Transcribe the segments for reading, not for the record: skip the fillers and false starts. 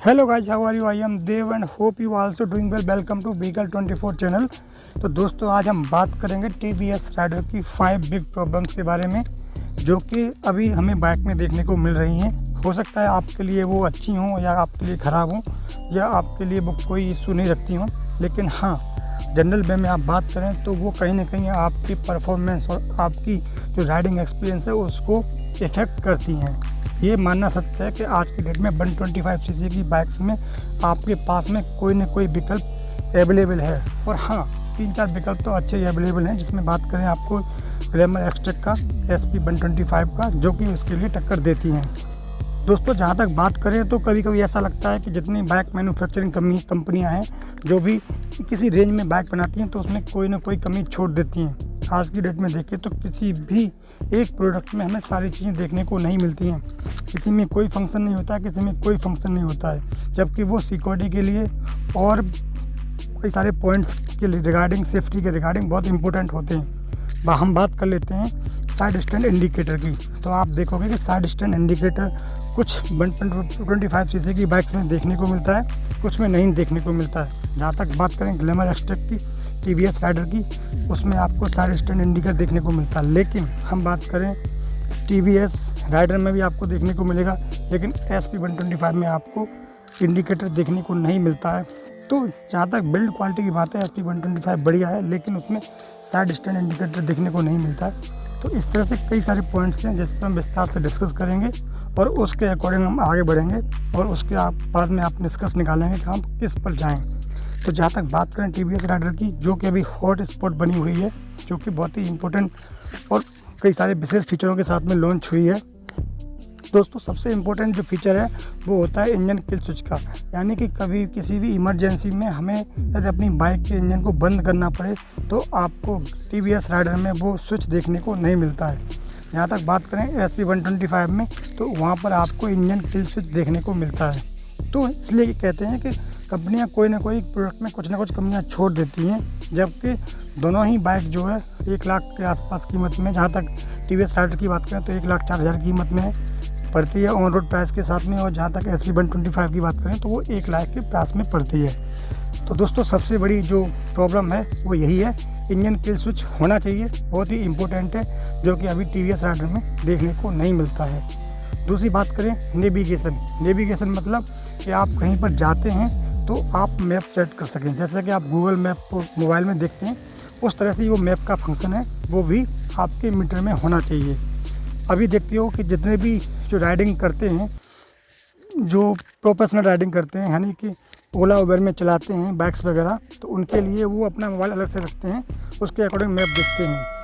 Hello guys, how are you? I am Dev and hope you also doing well. Welcome to vehicle 24 channel. तो दोस्तों, आज हम बात करेंगे टीवीएस राइडर की 5 बिग प्रॉब्लम्स के बारे में, जो कि अभी हमें बाइक में देखने को मिल रही हैं। हो सकता है आपके लिए वो अच्छी हों या आपके लिए ख़राब हों या आपके लिए वो कोई इशू नहीं रखती हों, लेकिन हाँ, जनरल वे में आप बात करें तो वो कहीं ना कहीं आपकी परफॉर्मेंस और आपकी जो राइडिंग एक्सपीरियंस है उसको इफ़ेक्ट करती हैं। ये मानना सत्य है कि आज की डेट में 125 सीसी की बाइक्स में आपके पास में कोई न कोई विकल्प अवेलेबल है। और हाँ, 3-4 विकल्प तो अच्छे ही अवेलेबल हैं, जिसमें बात करें आपको ग्लैमर एक्सट्रैक का, SP 125 का, जो कि उसके लिए टक्कर देती हैं। दोस्तों, जहाँ तक बात करें तो कभी कभी ऐसा लगता है कि जितनी बाइक मैन्युफैक्चरिंग कंपनियाँ हैं जो भी किसी रेंज में बाइक बनाती हैं तो उसमें कोई ना कोई कमी छोड़ देती हैं। आज की डेट में देखें तो किसी भी एक प्रोडक्ट में हमें सारी चीज़ें देखने को नहीं मिलती हैं। किसी में कोई फंक्शन नहीं होता है, किसी में कोई फंक्शन नहीं होता है, जबकि वो सिक्योरिटी के लिए और कई सारे पॉइंट्स के रिगार्डिंग, सेफ्टी के रिगार्डिंग बहुत इंपॉर्टेंट होते हैं। हम बात कर लेते हैं साइड स्टैंड इंडिकेटर की। तो आप देखोगे कि साइड स्टैंड इंडिकेटर कुछ 125 सीसी की बाइक्स में देखने को मिलता है, कुछ में नहीं देखने को मिलता है। जहाँ तक बात करें ग्लैमर एक्सट्रैक की, टीवीएस राइडर की, उसमें आपको साइड स्टैंड इंडिकेटर देखने को मिलता है। लेकिन हम बात करें टीवीएस राइडर में भी आपको देखने को मिलेगा, लेकिन SP 125 में आपको इंडिकेटर देखने को नहीं मिलता है। तो जहाँ तक बिल्ड क्वालिटी की बात है, SP 125 बढ़िया है, लेकिन उसमें साइड स्टैंड इंडिकेटर देखने को नहीं मिलता है। तो इस तरह से कई सारे पॉइंट्स हैं जिस पर हम विस्तार से डिस्कस करेंगे और उसके अकॉर्डिंग हम आगे बढ़ेंगे और उसके बाद में आप निष्कर्ष निकालेंगे कि हम किस पर जाएँ। तो जहाँ तक बात करें टीवीएस राइडर की, जो कि अभी हॉट स्पॉट बनी हुई है, जो कि बहुत ही इम्पोर्टेंट और कई सारे विशेष फीचरों के साथ में लॉन्च हुई है। दोस्तों, सबसे इम्पोर्टेंट जो फीचर है वो होता है इंजन किल स्विच का। यानी कि कभी किसी भी इमरजेंसी में हमें यदि अपनी बाइक के इंजन को बंद करना पड़े तो आपको टीवीएस राइडर में वो स्विच देखने को नहीं मिलता है। जहाँ तक बात करें SP 125 में, तो वहाँ पर आपको इंजन किल स्विच देखने को मिलता है। तो इसलिए कहते हैं कि कंपनियां कोई ना कोई प्रोडक्ट में कुछ ना कुछ कमियां छोड़ देती हैं, जबकि दोनों ही बाइक जो है 1 लाख के आसपास कीमत में, जहां तक टीवीएस राइडर की बात करें तो 1,04,000 कीमत में पड़ती है ऑन रोड प्राइस के साथ में, और जहां तक SP 125 की बात करें तो वो 1 लाख के प्राइस में पड़ती है। तो दोस्तों, सबसे बड़ी जो प्रॉब्लम है वो यही है, इंजन किल स्विच होना चाहिए, बहुत ही इंपॉर्टेंट है, जो कि अभी टीवीएस राइडर में देखने को नहीं मिलता है। दूसरी बात करें नेविगेशन मतलब कि आप कहीं पर जाते हैं तो आप मैप सेट कर सकें। जैसे कि आप गूगल मैप को मोबाइल में देखते हैं, उस तरह से वो मैप का फंक्शन है वो भी आपके मीटर में होना चाहिए। अभी देखते हो कि जितने भी जो राइडिंग करते हैं, जो प्रोफेशनल राइडिंग करते हैं, यानी कि ओला उबर में चलाते हैं बाइक्स वगैरह, तो उनके लिए वो अपना मोबाइल अलग से रखते हैं, उसके अकॉर्डिंग मैप देखते हैं।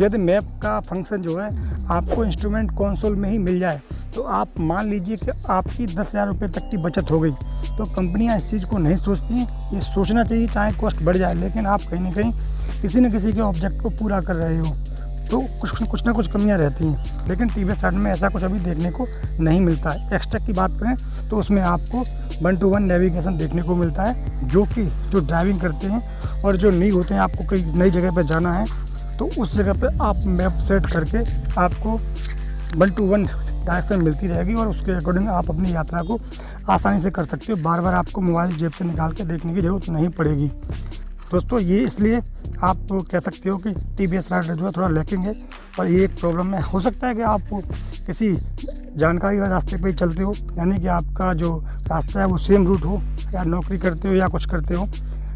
यदि मैप का फंक्शन जो है आपको इंस्ट्रूमेंट कंसोल में ही मिल जाए तो आप मान लीजिए कि आपकी 10,000 रुपये तक की बचत हो गई। तो कंपनियां इस चीज़ को नहीं सोचती हैं। ये सोचना चाहिए, चाहे कॉस्ट बढ़ जाए, लेकिन आप कहीं ना कहीं किसी न किसी के ऑब्जेक्ट को पूरा कर रहे हो, तो कुछ ना कुछ कमियां रहती हैं। लेकिन टीवीएस राइडर में ऐसा कुछ अभी देखने को नहीं मिलता है। एक्सट्रैक की बात करें तो उसमें आपको 1-to-1 नेविगेशन देखने को मिलता है, जो कि जो ड्राइविंग करते हैं और जो नहीं होते हैं, आपको कहीं नई जगह पर जाना है तो उस जगह पर आप मैप सेट करके आपको 1-to-1 डायरेक्शन मिलती रहेगी और उसके अकॉर्डिंग आप अपनी यात्रा को आसानी से कर सकते हो। बार बार आपको मोबाइल जेब से निकाल के देखने की ज़रूरत नहीं पड़ेगी। दोस्तों, ये इसलिए आप कह सकते हो कि टीवीएस राइडर जो है थोड़ा लैकिंग है, और ये एक प्रॉब्लम है। हो सकता है कि आप किसी जानकारी वाले रास्ते पे चलते हो, यानी कि आपका जो रास्ता है वो सेम रूट हो, या नौकरी करते हो या कुछ करते हो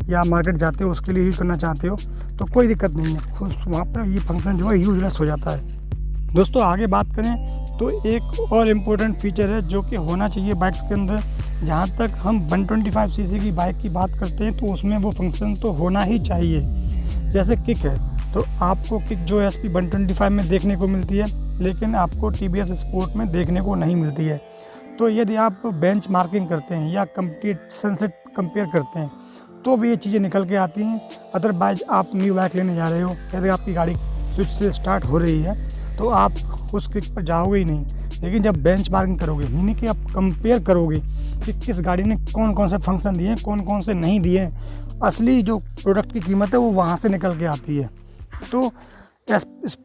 या मार्केट जाते हो उसके लिए यूज़ करना चाहते हो, तो कोई दिक्कत नहीं है, वहाँ पर ये फंक्शन जो है यूजलेस हो जाता है। दोस्तों, आगे बात करें तो एक और इम्पोर्टेंट फीचर है जो कि होना चाहिए बाइक्स के अंदर। जहाँ तक हम 125 सीसी की बाइक की बात करते हैं तो उसमें वो फंक्शन तो होना ही चाहिए। जैसे किक है, तो आपको किक जो SP 125 में देखने को मिलती है, लेकिन आपको टीवीएस स्पोर्ट में देखने को नहीं मिलती है। तो यदि आप बेंच मार्किंग करते हैं या कंपटीशन से कंपेयर करते हैं तो भी ये चीज़ें निकल के आती हैं। अदरवाइज आप न्यू बाइक लेने जा रहे हो, यदि आपकी गाड़ी स्विच से स्टार्ट हो रही है तो आप उस किक पर जाओगे ही नहीं। लेकिन जब बेंच मार्किंग करोगे, यानी कि आप कंपेयर करोगे कि किस गाड़ी ने कौन कौन से फंक्शन दिए हैं, कौन कौन से नहीं दिए हैं, असली जो प्रोडक्ट की कीमत है वो वहाँ से निकल के आती है। तो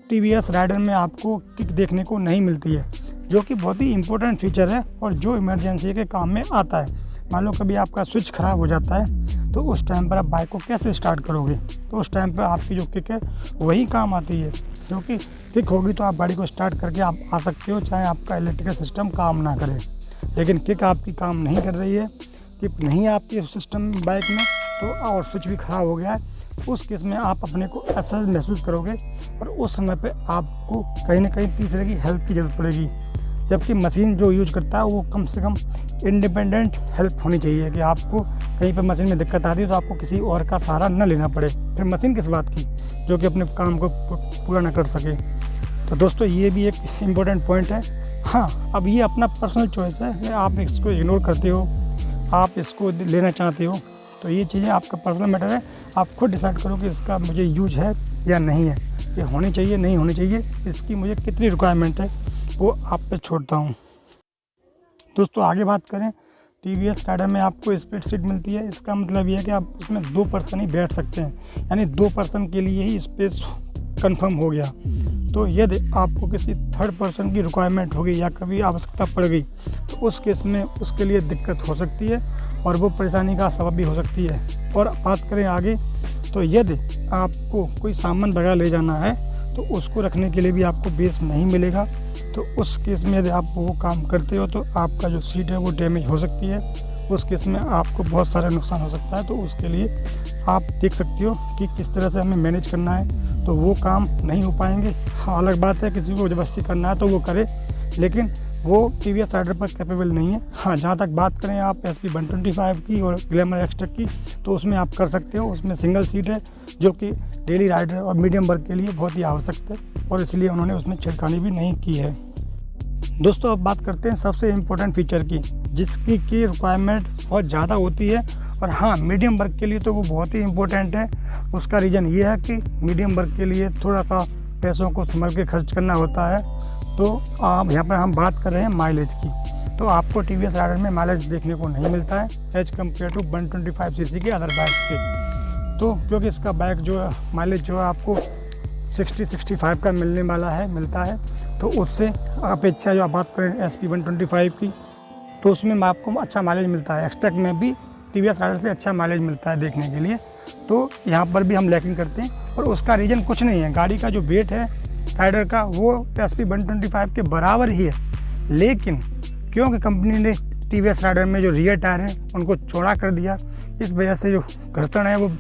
टीवीएस राइडर में आपको किक देखने को नहीं मिलती है। जो कि बहुत ही इंपॉर्टेंट फीचर है और जो इमरजेंसी के काम में आता है। मान लो कभी आपका स्विच ख़राब हो जाता है तो उस टाइम पर आप बाइक को कैसे स्टार्ट करोगे, तो उस टाइम पर आपकी जो किक है वही काम आती है, क्योंकि किक होगी तो आप गाड़ी को स्टार्ट करके आप आ सकते हो, चाहे आपका इलेक्ट्रिकल सिस्टम काम ना करे। लेकिन किक आपकी काम नहीं कर रही है, किक नहीं है आपकी सिस्टम बाइक में, तो और स्विच भी ख़राब हो गया है, उस केस में आप अपने को ऐसा महसूस करोगे और उस समय पे आपको कहीं ना कहीं तीसरे की हेल्प की ज़रूरत पड़ेगी। जबकि मशीन जो यूज करता है वो कम से कम इंडिपेंडेंट हेल्प होनी चाहिए कि आपको कहीं पर मशीन में दिक्कत आती है तो आपको किसी और का सहारा न लेना पड़े। फिर मशीन किस बात की जो कि अपने काम को पूरा ना कर सके। तो दोस्तों ये भी एक इम्पोर्टेंट पॉइंट है। हाँ, अब ये अपना पर्सनल चॉइस है, आप इसको इग्नोर करते हो, आप इसको लेना चाहते हो, तो ये चीज़ें आपका पर्सनल मैटर है। आप खुद डिसाइड करो कि इसका मुझे यूज है या नहीं है, ये होनी चाहिए नहीं होनी चाहिए, इसकी मुझे कितनी रिक्वायरमेंट है वो आप पे छोड़ता हूँ। दोस्तों आगे बात करें, TVS राइडर में आपको स्प्लिट सीट मिलती है। इसका मतलब ये है कि आप उसमें 2 पर्सन ही बैठ सकते हैं, यानी 2 पर्सन के लिए ही स्पेस कंफर्म हो गया। तो यदि आपको किसी थर्ड पर्सन की रिक्वायरमेंट होगी या कभी आवश्यकता पड़ गई तो उस केस में उसके लिए दिक्कत हो सकती है और वो परेशानी का सबब भी हो सकती है। और बात करें आगे, तो यदि आपको कोई सामान वगैरह ले जाना है तो उसको रखने के लिए भी आपको बेस नहीं मिलेगा, तो उस केस में यदि आप वो काम करते हो तो आपका जो सीट है वो डैमेज हो सकती है। उस केस में आपको बहुत सारा नुकसान हो सकता है। तो उसके लिए आप देख सकते हो कि किस तरह से हमें मैनेज करना है, तो वो काम नहीं हो पाएंगे। हाँ, अलग बात है किसी को ज़बरदस्ती करना है तो वो करे, लेकिन वो TVS राइडर पर कैपेबल नहीं है। हाँ, जहाँ तक बात करें आप SP 125 की और ग्लैमर एक्सट्रा की, तो उसमें आप कर सकते हो। उसमें सिंगल सीट है जो कि डेली राइडर और मीडियम वर्क के लिए बहुत ही आवश्यक है और इसलिए उन्होंने उसमें छेड़खानी भी नहीं की है। दोस्तों अब बात करते हैं सबसे इम्पोर्टेंट फीचर की, जिसकी की रिक्वायरमेंट बहुत ज़्यादा होती है। और हाँ, मीडियम वर्क के लिए तो वो बहुत ही इम्पोर्टेंट है। उसका रीज़न ये है कि मीडियम वर्क के लिए थोड़ा सा पैसों को संभल के खर्च करना होता है। तो आप यहाँ पर हम बात कर रहे हैं माइलेज की, तो आपको TVS राइडर में माइलेज देखने को नहीं मिलता है एज कम्पेयर टू 125 cc के अदर बाइक्स के। तो क्योंकि इसका बाइक जो है माइलेज जो है आपको 60-65 का मिलता है, तो उससे अपेक्षा जो आप बात करें SP 125 की, तो उसमें आपको अच्छा माइलेज मिलता है। एक्सट्रैक्ट में भी TVS राइडर से अच्छा माइलेज मिलता है देखने के लिए। तो यहाँ पर भी हम लैकिंग करते हैं और उसका रीज़न कुछ नहीं है, गाड़ी का जो वेट है राइडर का वो SP 125 के बराबर ही है, लेकिन क्योंकि कंपनी ने TVS राइडर में जो रियर टायर है उनको चौड़ा कर दिया, इस वजह से जो घर्षण है वो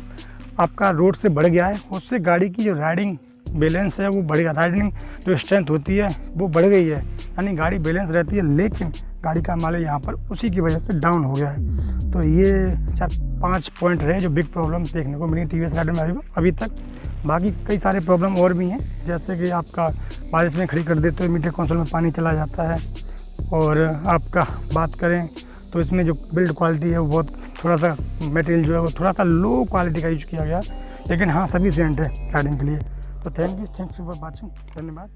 आपका रोड से बढ़ गया है। उससे गाड़ी की जो राइडिंग बैलेंस है वो बढ़ गया, राइडिंग जो स्ट्रेंथ होती है वो बढ़ गई है, यानी गाड़ी बैलेंस रहती है, लेकिन गाड़ी का माइलेज यहाँ पर उसी की वजह से डाउन हो गया है। तो ये 4-5 पॉइंट रहे जो बिग प्रॉब्लम देखने को मिली TVS राइडर में अभी तक। बाकी कई सारे प्रॉब्लम और भी हैं, जैसे कि आपका बारिश में खड़ी कर देते तो मीटर कंसोल में पानी चला जाता है। और आपका बात करें तो इसमें जो बिल्ड क्वालिटी है वो बहुत थोड़ा सा मटेरियल जो है वो थोड़ा सा लो क्वालिटी का यूज़ किया गया, लेकिन हाँ सफिशिएंट है राइडिंग के लिए। तो थैंक यू फॉर वॉचिंग, धन्यवाद।